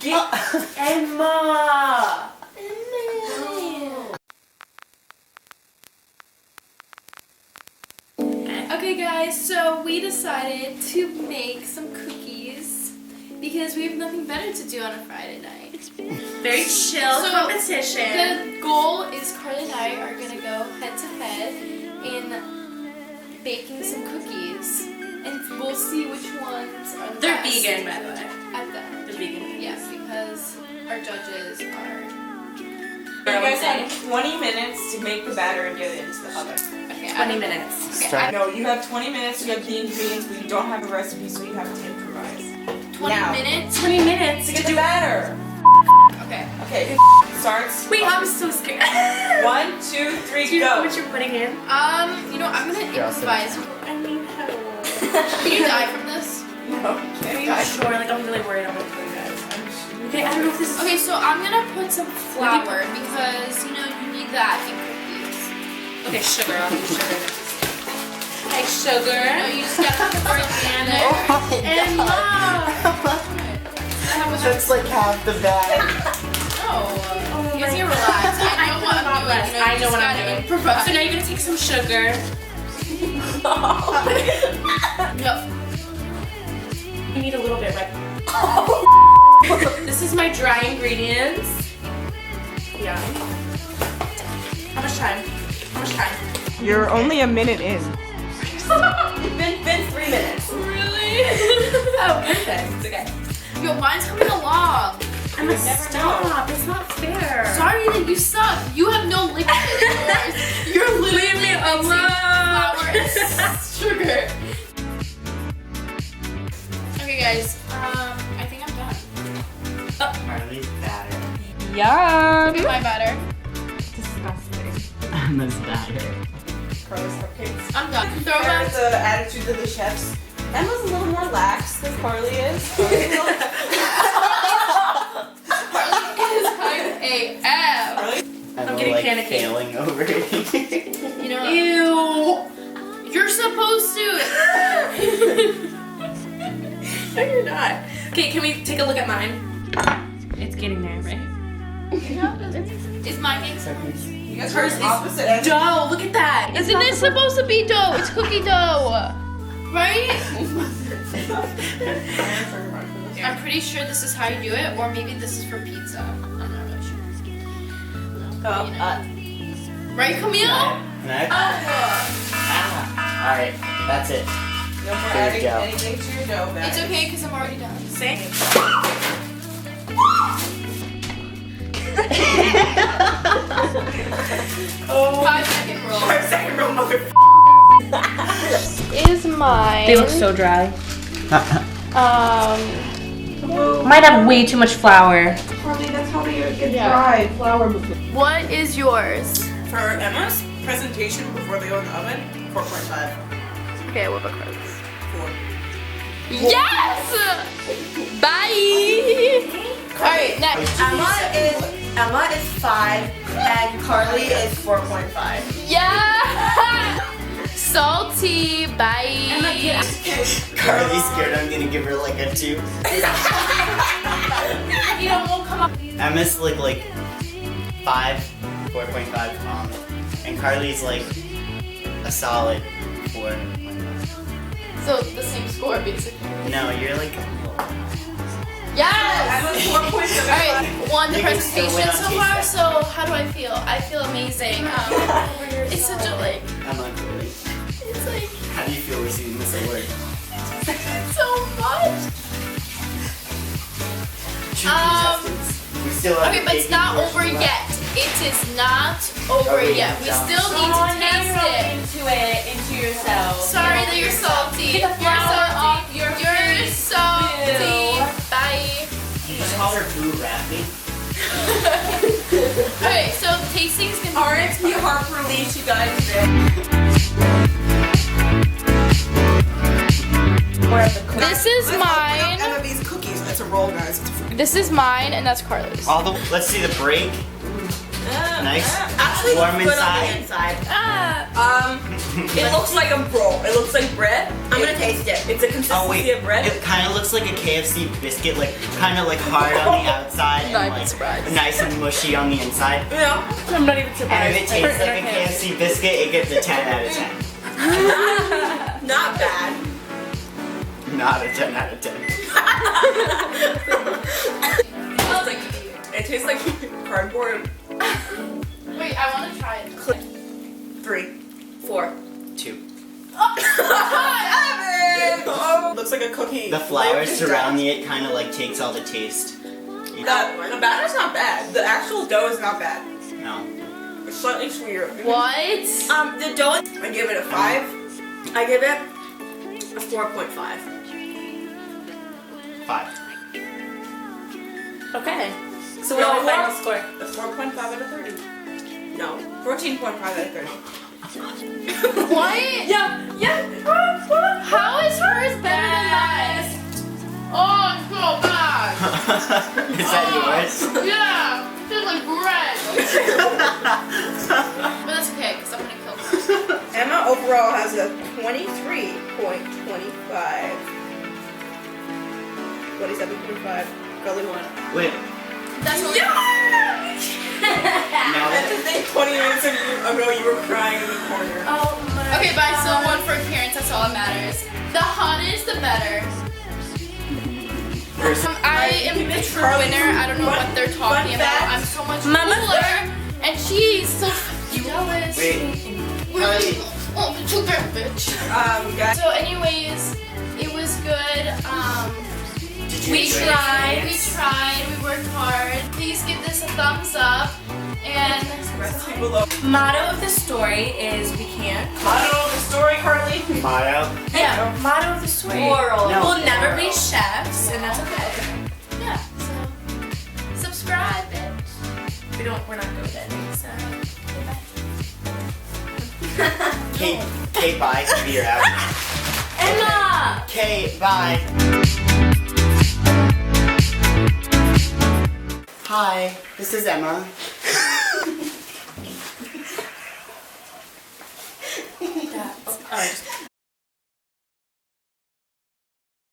Emma! Okay guys, so we decided to make some cookies because we have nothing better to do on a Friday night. Very chill competition. The goal is Carly and I are gonna go head to head in baking some cookies, and we'll see which ones are the They're best vegan, by the way. at them. They're vegan. Yes, because our judges are. You guys have 20 minutes to make the batter and get it into the oven. Okay, 20 minutes. Okay, No, you have 20 minutes to get the ingredients, but you don't have a recipe, so you have to improvise. 20 Now. minutes. 20 minutes To get the batter. Okay. Okay, starts. Wait, I'm so scared. 1, 2, 3, Do you know go. what you're putting in? You know, I'm gonna improvise. I mean, how? Can you die from this? No. Are you sure? Like, I'm really worried about you guys. Okay, I don't know if this is. Okay, so I'm gonna put some flour because you know you need that in cookies. Okay, sugar. I'll do sugar. Like sugar. No, you just gotta put organic. And That's like half the bag. No, you guys need to relax. I know what I'm doing. You know, I know what I'm doing. Improvise. So now you're gonna take some sugar. Yep. You need a little bit, right? This is my dry ingredients. Yeah. How much time? How much time? You're only a minute in. It's been 3 minutes. Really? Oh, perfect. Okay. Yo, mine's coming along. I'm gonna stop. It's not fair. Sorry that you suck. You have no liquid in yours. You're Leave me alone. flour and sugar. Okay, guys. I think I'm done. Carly's batter. Yum. Look at my batter. Disgusting. Emma's batter. Carly's cupcakes. I'm done. Throw Compare back. the attitude of the chefs. Emma's a little more lax than Carly is. Carly is hype AF. I'm getting like panicky. failing over it. You know, Ew. you're supposed to. No, you're not. Okay, can we take a look at mine? It's getting there, right? Is mine getting You guys Hers are is opposite ends. dough. Look at that. Isn't it supposed to be dough? It's cookie dough. Right? I'm pretty sure this is how you do it, or maybe this is for pizza. I'm not really sure. Right, Camille? Next. Alright, that's it. No more There you adding go. anything to your dough bag. It's okay because I'm already done. Same. Oh, 5-second roll. 5-second roll, mother. Is mine. They look so dry. Um. Might have way too much flour. Carly, that's how they get fried. Flour before. What is yours? For Emma's presentation before they go in the oven, 4.5. Okay, what about Carly's? 4. Yes! Bye! Alright, next. Emma is 5 and Carly is 4.5. Yeah! Salty, bye! Carly's scared I'm gonna give her like a 2. You know, won't come up. Emma's like 5, 4.5, and Carly's like a solid 4. So, the same score, basically. No, you're like Yes! Emma's 4.75. Alright, won the You can still presentation win on so taste far, test. so how do I feel? I feel amazing. It's such a, like, Emma Carly. it's like, How do you feel receiving this award? so much. True contestants. We still have Okay, the but it's baking not portion over left. yet. It is not over wait, yet. We don't. still need to taste it. Into yourself. Sorry that you're salty. Get the flour off your You're salty. Bye. You just call her Boo Rappy. Okay, so tasting's gonna be RXP heart release, you guys. This is mine. Emma, these cookies. That's a roll, guys. It's a freaking This is mine, and that's Carly's. Let's see the break. Nice. Actually, Warm looks good on the inside? inside. It looks like a roll. It looks like bread. I'm gonna taste it. It's a Oh consistency wait, of bread. it kind of looks like a KFC biscuit, like kind of like hard on the outside and like nice and mushy on the inside. Yeah. I'm not even And surprised. if it tastes like a KFC biscuit, it gets a 10 out of 10. Not bad. Not a 10 out of 10. It tastes like cardboard. Wait, I want to try it. 3, 4. 2. Looks like a cookie. The flour surrounding it kind of like takes all the taste. The batter's not bad. The actual dough is not bad. No. It's slightly sweeter. What? The dough. I give it a 5. I give it a 4.5. 5. Okay. So No, what's the final what? score? A 4.5 out of 30. No, 14.5 out of 30. What? Yeah. How is hers better than mine? Oh, it's so bad. Is that yours? Yeah, it's like bread. But that's okay, because I'm gonna kill her. Emma overall has a 23.25. 27.5. Carly won. Wait, That's what now That's the thing, 20 minutes ago you were crying in the corner. Oh my Okay, but I still won for appearance, that's all that matters. The hottest, the better. I am the true winner. I don't know what they're talking about. I'm so much cooler, and she's so jealous. wait, Carly. Oh, the too bad, bitch. Guys. So, anyways, it was good. Did you We enjoy tried, it? we worked hard. Please give this a thumbs up. And Recipe below. Motto of the story is we can't. Motto of the story, Carly. Motto? Yeah, motto of the story. Moral. No. We'll never be chefs, and that's okay. yeah, so subscribe, bitch. We're not good at it, so. Kate, bye. You're out. Emma! Kate, bye. Hi, this is Emma. Yeah. Oh, just